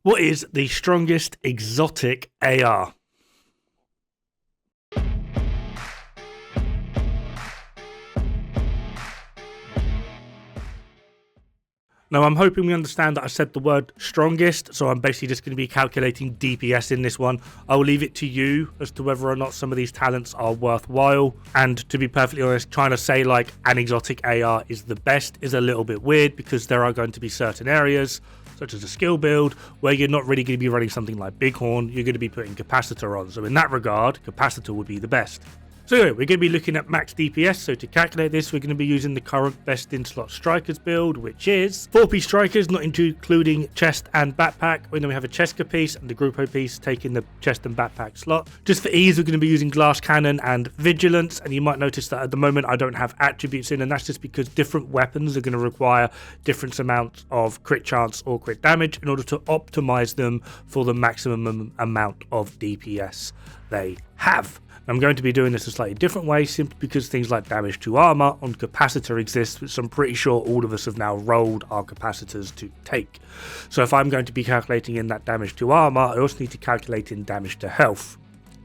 What is the strongest exotic AR? Now, I'm hoping we understand that I said the word strongest, so I'm basically just going to be calculating DPS in this one. I will leave it to you as to whether or not some of these talents are worthwhile. And to be perfectly honest, trying to say like an exotic AR is the best is a little bit weird, because there are going to be certain areas, such as a skill build, where you're not really going to be running something like Bighorn. You're going to be putting Capacitor on. So in that regard, Capacitor would be the best. So anyway, we're going to be looking at max DPS. So to calculate this, we're going to be using the current best in slot strikers build, which is 4-piece strikers, not including chest and backpack. And then we have a Cheska piece and the Grupo piece taking the chest and backpack slot. Just for ease, we're going to be using glass cannon and vigilance. And you might notice that at the moment I don't have attributes in, and that's just because different weapons are going to require different amounts of crit chance or crit damage in order to optimize them for the maximum amount of DPS they have. I'm going to be doing this a slightly different way, simply because things like damage to armor on capacitor exists, which I'm pretty sure all of us have now rolled our capacitors to take. So if I'm going to be calculating in that damage to armor, I also need to calculate in damage to health.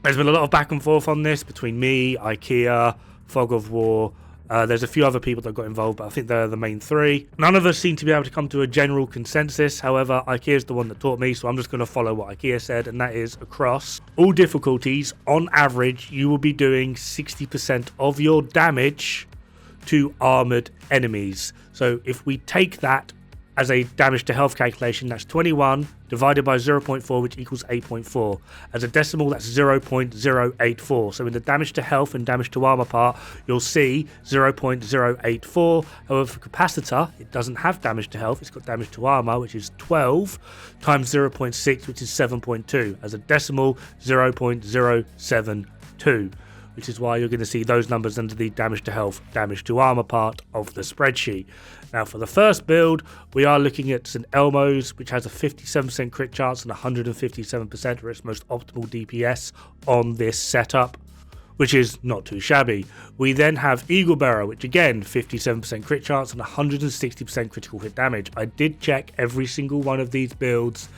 There's been a lot of back and forth on this between me, IKEA, Fog of War. There's a few other people that got involved, but I think they're the main three. None of us seem to be able to come to a general consensus. However, IKEA is the one that taught me, so I'm just going to follow what IKEA said, and that is across all difficulties, on average, you will be doing 60% of your damage to armored enemies. So if we take that as a damage to health calculation, that's 21 divided by 0.4, which equals 8.4. As a decimal, that's 0.084. So in the damage to health and damage to armor part, you'll see 0.084. However, for capacitor, it doesn't have damage to health. It's got damage to armor, which is 12 times 0.6, which is 7.2. As a decimal, 0.072. Which is why you're going to see those numbers under the damage to health, damage to armor part of the spreadsheet. Now for the first build, we are looking at St. Elmo's, which has a 57% crit chance and 157% for its most optimal DPS on this setup, which is not too shabby. We then have Eagle Bearer, which again, 57% crit chance and 160% critical hit damage. I did check every single one of these builds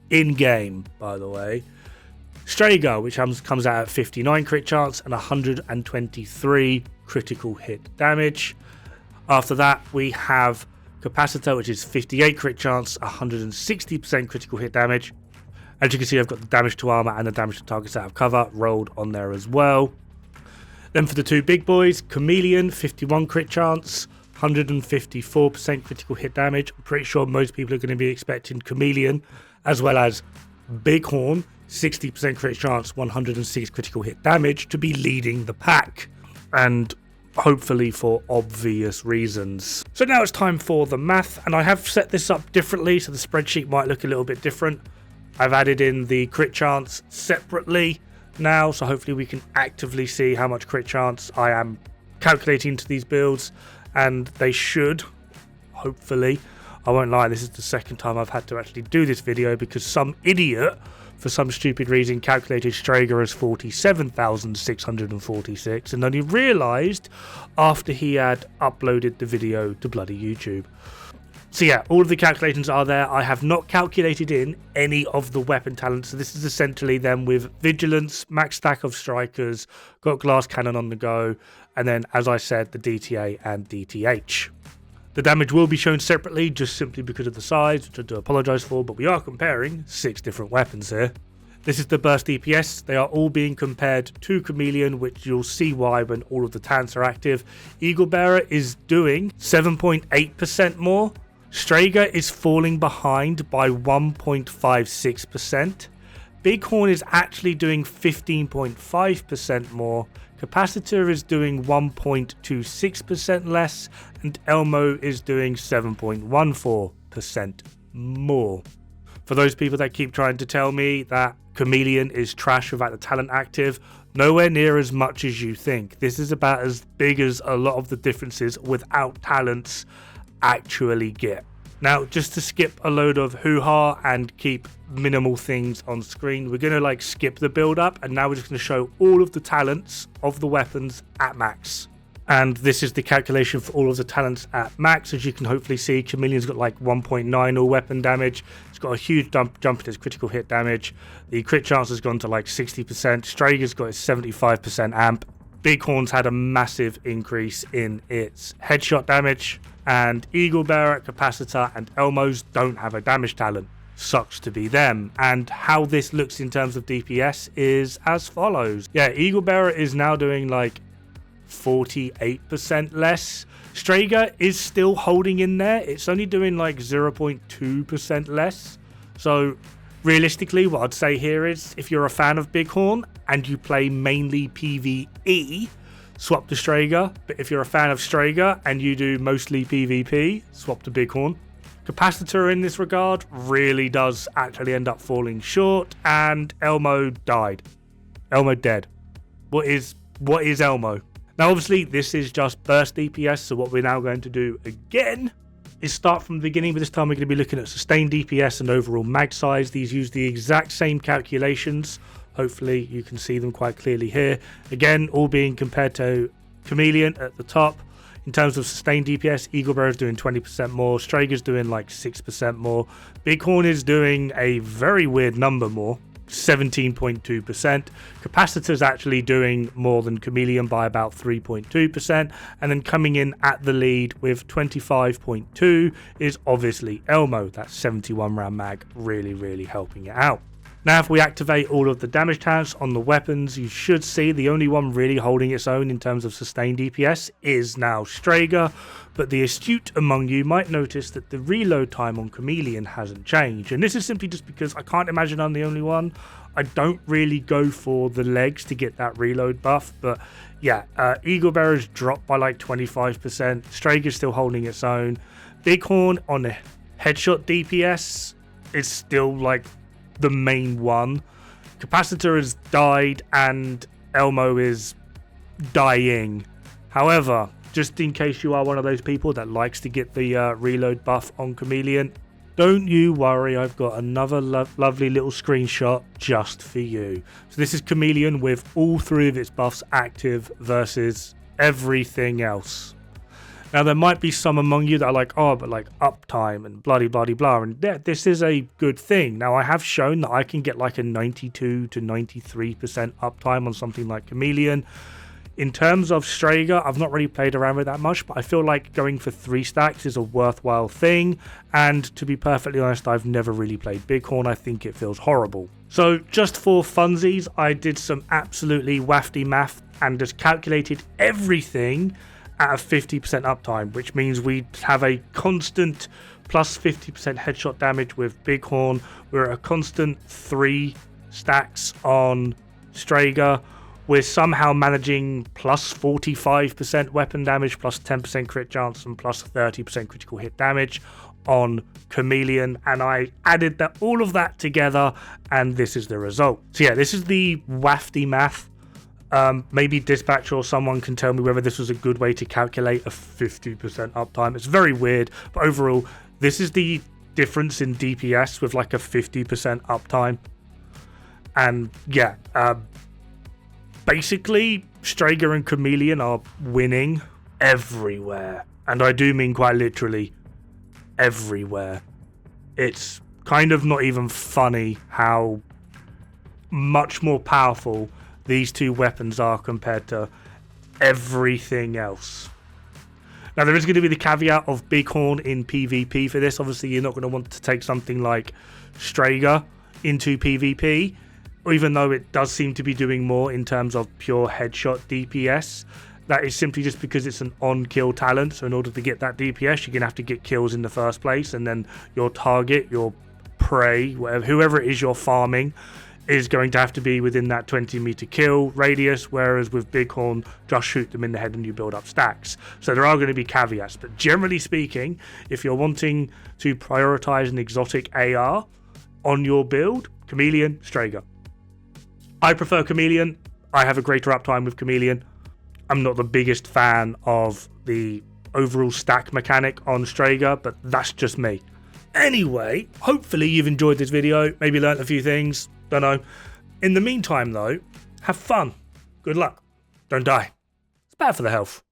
in-game, by the way. Strager, which comes out at 59 crit chance and 123 critical hit damage. After that, we have Capacitor, which is 58 crit chance, 160% critical hit damage. As you can see, I've got the damage to armor and the damage to targets out of cover rolled on there as well. Then for the two big boys, Chameleon, 51 crit chance, 154% critical hit damage. I'm pretty sure most people are going to be expecting Chameleon, as well as Bighorn, 60% crit chance, 106 critical hit damage, to be leading the pack, and hopefully for obvious reasons. So now it's time for the math, and I have set this up differently, so the spreadsheet might look a little bit different. I've added in the crit chance separately now, so hopefully we can actively see how much crit chance I am calculating to these builds, and they should, hopefully. I won't lie, this is the second time I've had to actually do this video because some idiot, for some stupid reason, calculated Strager as 47,646 and only realised after he had uploaded the video to bloody YouTube. So yeah, all of the calculations are there. I have not calculated in any of the weapon talents, so this is essentially them with Vigilance, max stack of Strikers, got Glass Cannon on the go, and then, as I said, the DTA and DTH. The damage will be shown separately, just simply because of the size, which I do apologise for, but we are comparing 6 different weapons here. This is the burst DPS. They are all being compared to Chameleon, which you'll see why when all of the talents are active. Eagle Bearer is doing 7.8% more. Strager is falling behind by 1.56%. Bighorn is actually doing 15.5% more. Capacitor is doing 1.26% less, and Elmo is doing 7.14% more. For those people that keep trying to tell me that Chameleon is trash without the talent active, nowhere near as much as you think. This is about as big as a lot of the differences without talents actually get. Now, just to skip a load of hoo-ha and keep minimal things on screen, we're going to skip the build up, and now we're just going to show all of the talents of the weapons at max. And this is the calculation for all of the talents at max. As you can hopefully see, Chameleon's got like 1.9 all weapon damage. It's got a huge jump in its critical hit damage. The crit chance has gone to like 60%. Strager's got its 75% amp. Bighorn's had a massive increase in its headshot damage. And Eagle Bearer, Capacitor, and Elmo's don't have a damage talent. Sucks to be them. And how this looks in terms of DPS is as follows. Yeah, Eagle Bearer is now doing like 48% less. Strager is still holding in there. It's only doing like 0.2% less. So realistically, what I'd say here is if you're a fan of Bighorn and you play mainly PvE, swap to Strager. But if you're a fan of Strager and you do mostly PvP, swap to Bighorn. Capacitor in this regard really does actually end up falling short, and Elmo died. Elmo dead. What is Elmo? Now, obviously, this is just burst DPS, so what we're now going to do again is start from the beginning, but this time we're going to be looking at sustained DPS and overall mag size. These use the exact same calculations. Hopefully, you can see them quite clearly here. Again, all being compared to Chameleon at the top. In terms of sustained DPS, Eagle Bearer is doing 20% more. Strager's doing like 6% more. Bighorn is doing a very weird number more. 17.2%. Capacitor's actually doing more than Chameleon by about 3.2%, and then coming in at the lead with 25.2 is obviously Elmo. That's 71 round mag, really helping it out. Now, if we activate all of the damage talents on the weapons, you should see the only one really holding its own in terms of sustained DPS is now Strager, but the astute among you might notice that the reload time on Chameleon hasn't changed, and this is simply just because I can't imagine I'm the only one. I don't really go for the legs to get that reload buff, but yeah, Eagle Bearer's dropped by like 25%, Strager's still holding its own. Bighorn on the headshot DPS is still like the main one. Capacitor has died and Elmo is dying. However, just in case you are one of those people that likes to get the reload buff on Chameleon, don't you worry, I've got another lovely little screenshot just for you. So this is Chameleon with all three of its buffs active versus everything else. Now, there might be some among you that are like, oh, but like uptime and bloody blah, and this is a good thing. Now, I have shown that I can get like a 92 to 93% uptime on something like Chameleon. In terms of Strager, I've not really played around with that much, but I feel like going for 3 stacks is a worthwhile thing. And to be perfectly honest, I've never really played Bighorn. I think it feels horrible. So just for funsies, I did some absolutely wafty math and just calculated everything at a 50% uptime, which means we have a constant plus 50% headshot damage with Bighorn. We're at a constant 3 stacks on Strager. We're somehow managing plus 45% weapon damage, plus 10% crit chance, and plus 30% critical hit damage on Chameleon. And I added all of that together, and this is the result. So yeah, this is the wafty math. Maybe Dispatch or someone can tell me whether this was a good way to calculate a 50% uptime. It's very weird, but overall, this is the difference in DPS with like a 50% uptime. And yeah, basically, Strager and Chameleon are winning everywhere. And I do mean quite literally everywhere. It's kind of not even funny how much more powerful these two weapons are compared to everything else. Now, there is going to be the caveat of Bighorn in PvP for this. Obviously, you're not going to want to take something like Strager into PvP, even though it does seem to be doing more in terms of pure headshot DPS. That is simply just because it's an on-kill talent. So in order to get that DPS, you're going to have to get kills in the first place. And then your target, your prey, whoever it is you're farming, is going to have to be within that 20-meter kill radius, whereas with Bighorn, just shoot them in the head and you build up stacks. So there are going to be caveats, but generally speaking, if you're wanting to prioritize an exotic AR on your build, Chameleon, Strager. I prefer Chameleon. I have a greater uptime with Chameleon. I'm not the biggest fan of the overall stack mechanic on Strager, but that's just me. Anyway, hopefully you've enjoyed this video, maybe learnt a few things. Don't know. In the meantime, though, have fun. Good luck. Don't die. It's bad for the health.